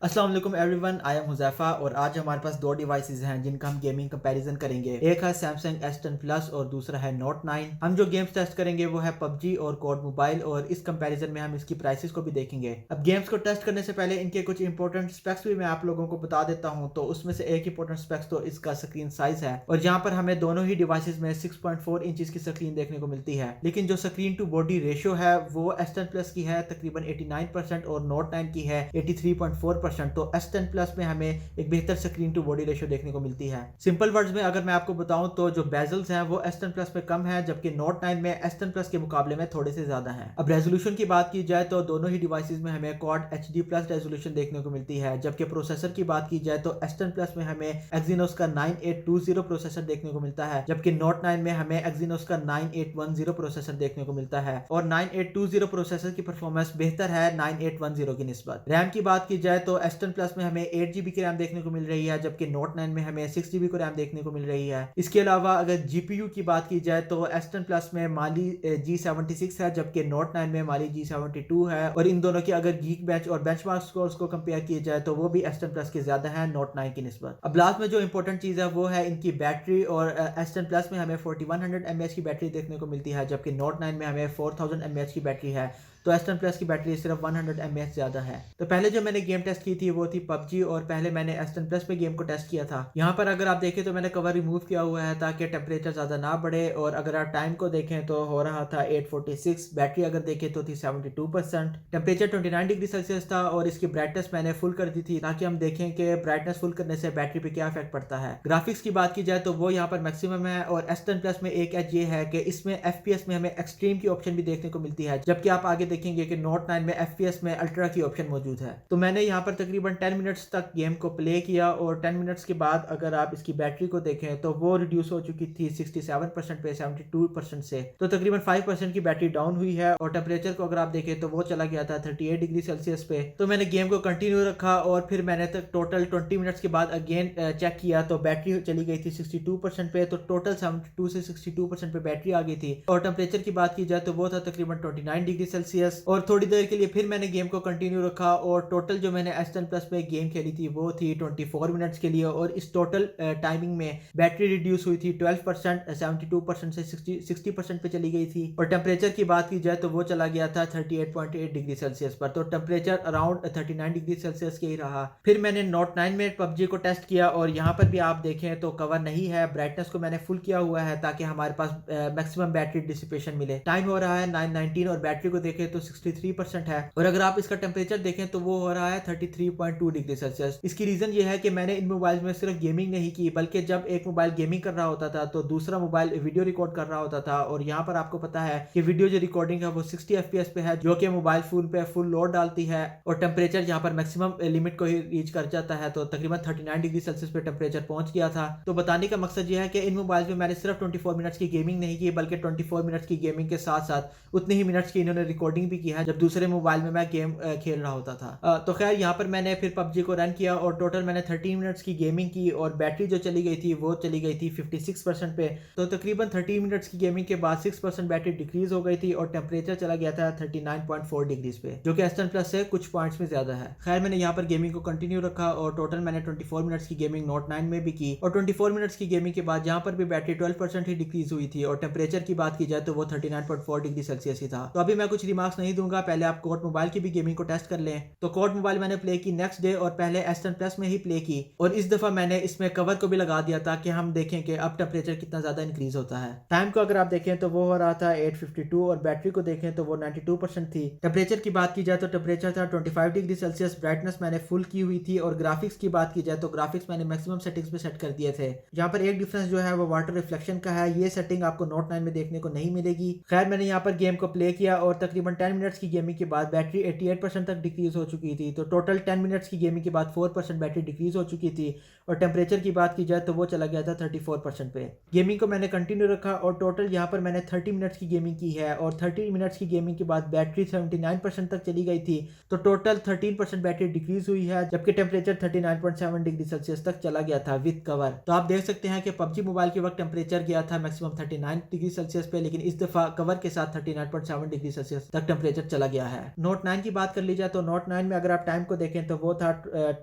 अस्सलाम वालेकुम everyone, I am Huzaifa और आज हमारे पास दो डिवाइसेस हैं जिनका हम गेमिंग कंपैरिजन करेंगे। एक है सैमसंग S10 प्लस और दूसरा है नोट 9। हम जो गेम्स टेस्ट करेंगे वो है पबजी और कोड मोबाइल और इस कंपैरिजन में हम इसकी प्राइसेस को भी देखेंगे। अब गेम्स को टेस्ट करने से पहले इनके कुछ इंपॉर्टेंट स्पेक्स भी मैं आप लोगों को बता देता हूँ। तो उसमें से एक इंपॉर्टेंट स्पेक्स तो इसका स्क्रीन साइज है और यहाँ पर हमें दोनों ही डिवाइसेस में 6.4 इंचेस की स्क्रीन देखने को मिलती है। लेकिन जो स्क्रीन टू बॉडी रेशियो है वो S10 प्लस की है तकरीबन 89% और नोट 9 की है 83.4%। तो S10 प्लस में हमें एक बेहतर स्क्रीन टू बॉडी रेशियो देखने को मिलती है। सिंपल वर्ड्स में अगर मैं आपको बताऊं तो जो बेजल्स हैं वो S10 प्लस में कम है, जबकि नोट 9 में S10 प्लस के मुकाबले में थोड़े से ज्यादा हैं। अब रेजोल्यूशन की बात की जाए तो दोनों ही डिवाइसेस में हमें क्वाड HD प्लस रेजोल्यूशन देखने को मिलती है, जबकि प्रोसेसर की बात की जाए तो S10 प्लस में हमें Exynos का 9820 प्रोसेसर देखने को मिलता है, जबकि नोट 9 में हमें Exynos का 9810 प्रोसेसर देखने को मिलता है और 9820 प्रोसेसर की परफॉर्मेंस बेहतर है 9810 की निस्बत। रैम की बात की जाए तो S10 प्लस में हमें 8GB की रैम देखने को मिल रही है, जबकि नोट 9 में हमें 6GB को रैम देखने को मिल रही है। इसके अलावा अगर GPU की बात की जाए तो S10 प्लस में माली G76 है, जबकि नोट 9 में माली G72 है और इन दोनों की अगर गीक बेंच और बेंचमार्क स्कोर्स को कंपेयर किया जाए तो वो भी S10 प्लस के ज्यादा है नोट 9 की निस्बत। अब लास्ट में जो इंपॉर्टेंट चीज है वो है इनकी बैटरी और S10 प्लस में हमें 4100 mAh की बैटरी देखने को मिलती है, जबकि नोट 9 में हमें 4000 mAh की बैटरी है। तो S10 प्लस की बैटरी सिर्फ 100 mAh ज्यादा है। तो पहले जो मैंने गेम टेस्ट की थी वो थी पबजी और पहले मैंने S10 प्लस पे गेम को टेस्ट किया था। यहाँ पर अगर आप देखें तो मैंने कवर रिमूव किया हुआ है ताकि टेम्परेचर ज्यादा ना बढ़े और अगर आप टाइम को देखें तो हो रहा था 846। बैटरी अगर देखें तो थी 72%। टेम्परेचर 29 डिग्री सेल्सियस था और इसकी ब्राइटनेस मैंने फुल कर दी थी ताकि हम देखें कि ब्राइटनेस फुल करने से बैटरी पे क्या इफेक्ट पड़ता है। ग्राफिक्स की बात की जाए तो वो यहाँ पर मैक्सिमम है और S10 प्लस में एक एज ये है कि इसमें FPS में हमें एक्सट्रीम की ऑप्शन भी देखने को मिलती है, जबकि आप आगे देखेंगे कि नोट 9 में FPS में अल्ट्रा की ऑप्शन मौजूद है। तो मैंने यहाँ पर तकरीबन 10 मिनट्स तक गेम को प्ले किया और 10 मिनट्स के बाद अगर आप इसकी बैटरी को देखें तो वो रिड्यूस हो चुकी थी 67% पे 72% से, तो तकरीबन 5% की बैटरी डाउन हुई है और टेम्परेचर को अगर आप देखें तो वो चला गया था 38 डिग्री सेल्सियस पे। तो मैंने गेम को कंटिन्यू रखा और फिर मैंने तक टोटल 20 मिनट्स के बाद अगेन चेक किया तो बैटरी चली गई थी 62% पे, तो टोटल 72 से 62% पे बैटरी आ गई थी। और टेम्परेचर की बात की जाए तो वो था तकरीबन 29 डिग्री सेल्सियस और थोड़ी देर के लिए फिर मैंने गेम को कंटिन्यू रखा और टोटल जो मैंने S10 प्लस पे गेम खेली थी वो थी 24 मिनट्स के लिए और इस टोटल टाइमिंग में बैटरी रिड्यूस हुई थी 12%, 72% से 60% पे चली गई थी। और टेम्परेचर की बात की जाए तो वो चला गया था 38.8 डिग्री सेल्सियस पर, तो टेम्परेचर अराउंड 39 डिग्री सेल्सियस के ही रहा। फिर मैंने नोट 9 में पबजी को टेस्ट किया और यहाँ पर भी आप देखें तो कवर नहीं है। ब्राइटनेस को मैंने फुल किया हुआ है ताकि हमारे पास मैक्सिमम बैटरी डिसिपेशन मिले। टाइम हो रहा है 9:19 और बैटरी को देखें तो 63% है और अगर आप इसका टेम्परेचर देखें तो वो हो रहा है 33.2 डिग्री सेल्सियस। इसकी रीजन ये है कि मैंने इन मोबाइल में सिर्फ गेमिंग नहीं की, बल्कि जब एक मोबाइल गेमिंग कर रहा होता था तो दूसरा मोबाइल वीडियो रिकॉर्ड कर रहा होता था और यहाँ पर आपको पता है कि वीडियो जो रिकॉर्डिंग है वो 60 FPS पे है, जो कि मोबाइल फोन पे फुल लोड डालती है और टेम्परेचर यहाँ पर मैक्सिमम लिमिट को ही रीच कर जाता है, तो तकरीबन 39 डिग्री सेल्सियस पे टेम्परेचर पहुंच गया था। तो बताने का मकसद ये है कि इन मोबाइल में मैंने सिर्फ 24 मिनट्स की गेमिंग नहीं की, बल्कि 24 मिनट्स की गेमिंग के साथ साथ उतने ही मिनट्स की इन्होंने रिकॉर्डिंग भी की है जब दूसरे मोबाइल में मैं गेम खेल रहा होता था। तो खैर यहाँ पर मैंने फिर पबजी को रन किया और टोटल मैंने 30 मिनट्स की गेमिंग की और बैटरी जो चली गई थी वो चली गई थी 56% पे, तो तकरीबन 30 मिनट्स की गेमिंग के बाद 6% बैटरी डिक्रीज हो गई थी और टेम्परेचर चला गया था 39.4 डिग्रीज पे, जो कि S10 प्लस से कुछ पॉइंट्स में ज्यादा है। खैर मैंने यहाँ पर गेमिंग को कंटिन्यू रखा और टोटल मैंने 24 मिनट्स की गेमिंग नोट 9 में भी की और 24 मिनट्स की गेमिंग के बाद यहाँ पर भी बैटरी 12% ही डिक्रीज हुई थी और टेम्परेचर की बात की जाए तो वो 39.4 डिग्री सेल्सियस ही था। तो अभी मैं कुछ रिमार्क्स नहीं दूंगा, पहले आप कोड मोबाइल की भी गेमिंग को टेस्ट कर लें। तो कोड मोबाइल मैंने प्ले की नेक्स्ट डे और पहले S10 प्लस में ही प्ले की और इस दफा मैंने इसमें कवर को भी लगा दिया ताकि हम देखें कि अब टेम्परेचर कितना ज्यादा इंक्रीज होता है। टाइम को अगर आप देखें तो वो हो रहा था 8:52 और बैटरी को देखें तो वो 92% थी। टेम्परेचर की बात की जाए तो टेम्परेचर था 25 डिग्री सेल्सियस। ब्राइटनेस मैंने फुल की हुई थी और ग्राफिक्स की बात की जाए तो ग्राफिक्स मैंने मैक्सिमम सेटिंग्स पे सेट कर दिए थे। यहाँ पर एक डिफरेंस जो है वो वाटर रिफ्लेक्शन का है, ये सेटिंग आपको नोट 9 में देखने को नहीं मिलेगी। खैर मैंने यहाँ पर गेम को प्ले किया और तकरीबन 10 मिनट्स की गेमिंग के बाद बैटरी 88% तक डिक्रीज हो चुकी थी, तो टोटल 10 मिनट्स की गेमिंग के बाद 4% बैटरी डिक्रीज हो चुकी थी और टेम्परेचर की बात की जाए तो वो चला गया था 34% पे। गेमिंग को मैंने कंटिन्यू रखा और टोटल यहाँ पर मैंने 30 मिनट्स की गेमिंग की है और 30 मिनट्स की गेमिंग के बाद बैटरी 79% तक चली गई थी, तो टोटल 13% बैटरी डिक्रीज हुई है, जबकि टेम्परेचर 39.7 डिग्री सेल्सियस तक चला गया था विद कवर। तो आप देख सकते हैं कि पबजी मोबाइल के वक्त टेम्परेचर गया था मैक्सिमम 39 डिग्री सेल्सियस पे, लेकिन इस दफा कवर के साथ 39.7 डिग्री सेल्सियस तक तक टेम्परेचर चला गया है। नोट 9 की बात कर ली जाए तो नोट 9 में अगर आप टाइम को देखें तो वो था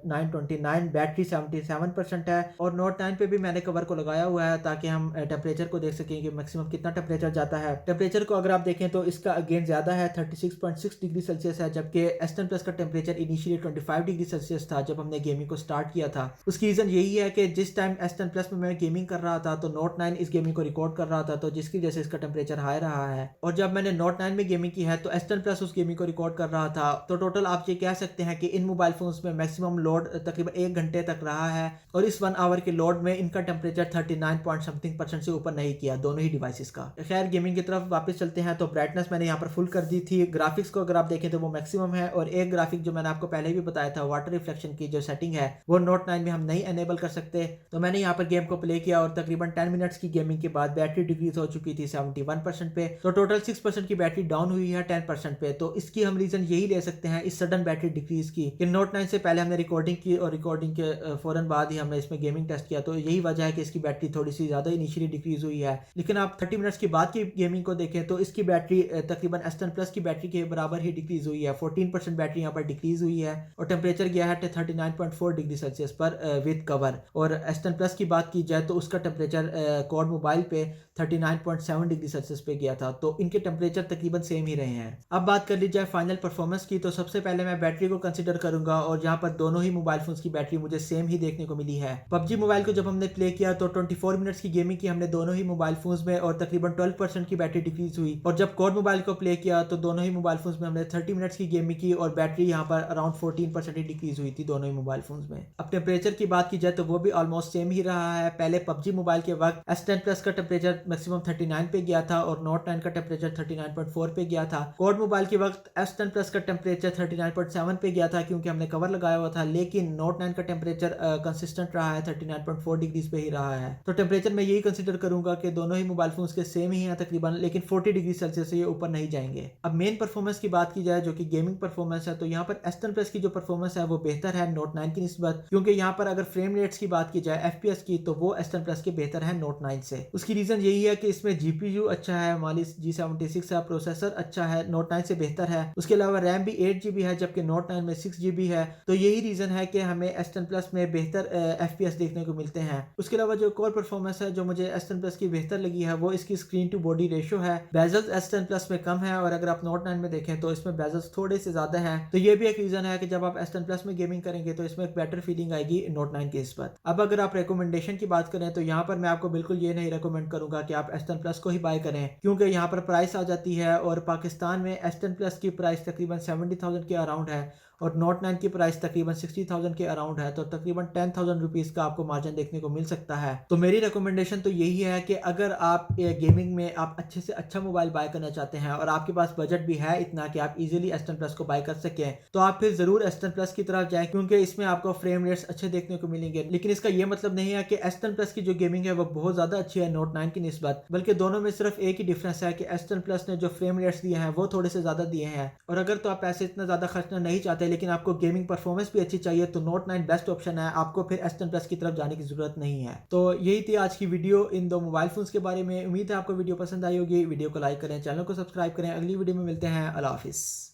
9:29, बैटरी 77% है। और नोट 9 पे भी मैंने कवर को लगाया हुआ है ताकि हम टेम्परेचर को देख सकें कि मैक्सिमम कितना टेम्परेचर जाता है। टेम्परेचर को अगर आप देखें तो इसका अगेन ज्यादा है, 36.6 डिग्री सेल्सियस है, जबकि S10 प्लस का टेम्परेचर इनिशियली 25 डिग्री सेल्सियस था जब हमने गेमिंग को स्टार्ट किया था। उसकी रीजन यही है कि जिस टाइम S10 प्लस में मैं गेमिंग कर रहा था तो नोट 9 इस गेमिंग को रिकॉर्ड कर रहा था, तो जिसकी वजह से इसका टेम्परेचर हाई रहा है। और जब मैंने नोट 9 में गेमिंग की है तो S10 प्लस उस गेमिंग को रिकॉर्ड कर रहा था। तो टोटल आप ये कह सकते हैं कि इन मोबाइल फोन्स में मैक्सिमम लोड तकरीबन 1 घंटे तक रहा है, और इस 1 आवर के लोड में इनका टेम्परेचर 39 पॉइंट समथिंग परसेंट से ऊपर नहीं किया दोनों ही डिवाइसेस का। खैर गेमिंग की तरफ वापस चलते हैं। तो ब्राइटनेस मैंने यहाँ पर फुल कर दी थी। ग्राफिक्स को अगर आप देखें तो वो मैक्सिमम है, और एक ग्राफिक जो मैंने आपको पहले भी बताया था वाटर रिफ्लेक्शन की जो सेटिंग है वो नोट 9 में हम नहीं एनेबल कर सकते। तो मैंने यहाँ पर गेम को प्ले किया और तकरीबन 10 मिनट्स की गेमिंग के बाद बैटरी डिक्रीज हो चुकी थी 71% पे। तो टोटल 6% की बैटरी डाउन हुई है 10% पे। तो इसकी हम रीजन यही ले सकते हैं इस सडन बैटरी डिक्रीज की कि नोट 9 से पहले हमने रिकॉर्डिंग की और रिकॉर्डिंग के फौरन बाद ही हमने इसमें गेमिंग टेस्ट किया, तो यही वजह है कि इसकी बैटरी थोड़ी सी ज्यादा इनिशियली डिक्रीज हुई है। लेकिन आप 30 मिनट्स के बाद की गेमिंग को देखें तो इसकी बैटरी तकरीबन S10 प्लस की बैटरी के बराबर ही डिक्रीज हुई है। 14% बैटरी यहाँ पर डिक्रीज हुई है और टेम्परेचर गया है 39.4 डिग्री सेल्सियस पर विद कवर। और S10 प्लस की बात की जाए तो उसका टेम्परेचर क्वाड मोबाइल पे 39.7 डिग्री सेल्सियस पे गया था। तो इनके टेम्परेचर तकरीबन सेम ही रहे हैं। अब बात कर ली जाए फाइनल परफॉर्मेंस की, तो सबसे पहले मैं बैटरी को कंसीडर करूंगा, और यहाँ पर दोनों ही मोबाइल फोन्स की बैटरी मुझे सेम ही देखने को मिली है। पबजी मोबाइल को जब हमने प्ले किया तो 24 मिनट्स की गेमिंग की हमने दोनों ही मोबाइल फोन्स में, और तकरीबन 12% की बैटरी डिक्रीज हुई। और जब कोड मोबाइल को प्ले किया तो दोनों ही मोबाइल फोन्स में हमने 30 मिनट्स की गेमिंग की और बैटरी यहाँ पर अराउंड 14% ही डिक्रीज हुई थी दोनों ही मोबाइल फोन्स में। अब टेम्परेचर की बात की जाए तो वो भी ऑलमोस्ट सेम ही रहा है। पहले पबजी मोबाइल के वक्त S10 प्लस का टेम्परेचर मैक्सिमम 39 पे गया था और नोट 9 का टेम्परेचर 39.4 पे गया था। कोड मोबाइल के वक्त S10 प्लस का टेम्परेचर 39.7 पे गया था क्योंकि हमने कवर लगाया हुआ था, लेकिन नोट 9 का टेम्परेचर कंसिस्टेंट रहा है, 39.4 डिग्रीज पे ही रहा है। तो टेम्परेचर मैं यही कंसिडर करूंगा कि दोनों ही मोबाइल फोन्स के सेम ही हैं तकरीबन, लेकिन 40 डिग्री सेल्सियस से ये ऊपर नहीं जाएंगे। अब मेन परफॉर्मेंस की बात की जाए जो कि गेमिंग परफॉर्मेंस है, तो यहाँ पर S10 प्लस की जो परफॉर्मेंस है वो बेहतर है नोट 9 की निस्बत, क्योंकि यहाँ पर अगर फ्रेम रेट्स की बात की जाए FPS की तो वो S10 प्लस के बेहतर है नोट 9 से। उसकी रीजन यही है कि इसमें GPU अच्छा है, Mali G76 है, प्रोसेसर अच्छा है, नोट 9 से बेहतर है। उसके अलावा रैम भी 8 GB है जबकि नोट 9 में 6 GB है। तो यही रीजन है कि हमें S10 प्लस में बेहतर FPS देखने को मिलते हैं। उसके अलावा जो कोर परफॉर्मेंस है जो मुझे S10 प्लस की बेहतर लगी है वो इसकी स्क्रीन टू बॉडी रेशियो है। बेजल्स S10 प्लस में कम है और अगर आप नोट 9 में देखें तो इसमें बेजल्स थोड़े से ज्यादा हैं। तो ये भी एक रीजन है कि जब आप S10 प्लस में गेमिंग करेंगे तो इसमें एक बेटर फीलिंग आएगी नोट 9 के निस्बत। अब अगर आप रिकमेंडेशन की बात करें तो यहाँ पर मैं आपको बिल्कुल ये नहीं रिकमेंड करूंगा कि आप S10 प्लस को ही बाय करें, क्योंकि यहाँ पर प्राइस आ जाती है और पाकिस्तान में S10 प्लस की प्राइस तकरीबन 70,000 के अराउंड है और नोट 9 की प्राइस तकरीबन 60,000 के अराउंड है। तो तकरीबन 10,000 रुपीज़ का आपको मार्जिन देखने को मिल सकता है। तो मेरी रिकमेंडेशन तो यही है कि अगर आप गेमिंग में आप अच्छे से अच्छा मोबाइल बाय करना चाहते हैं और आपके पास बजट भी है इतना कि आप इजीली S10 प्लस को बाय कर सकें, तो आप फिर जरूर S10 प्लस की तरफ जाएं, क्योंकि इसमें आपको फ्रेम रेट्स अच्छे देखने को मिलेंगे। लेकिन इसका यह मतलब नहीं है कि S10 प्लस की जो गेमिंग है वो बहुत ज्यादा अच्छी है नोट 9 की निस्बत, बल्कि दोनों में सिर्फ एक ही डिफरेंस है कि S10 प्लस ने जो फ्रेम रेट्स दिए हैं वो थोड़े से ज्यादा दिए हैं। और अगर तो आप पैसे इतना ज्यादा खर्चना नहीं चाहते लेकिन आपको गेमिंग परफॉर्मेंस भी अच्छी चाहिए तो नोट 9 बेस्ट ऑप्शन है, आपको फिर S10 प्लस की तरफ जाने की जरूरत नहीं है। तो यही थी आज की वीडियो इन दो मोबाइल फोन्स के बारे में। उम्मीद है आपको वीडियो पसंद आई होगी। वीडियो को लाइक करें, चैनल को सब्सक्राइब करें। अगली वीडियो में मिलते हैं। अल्लाह हाफिज।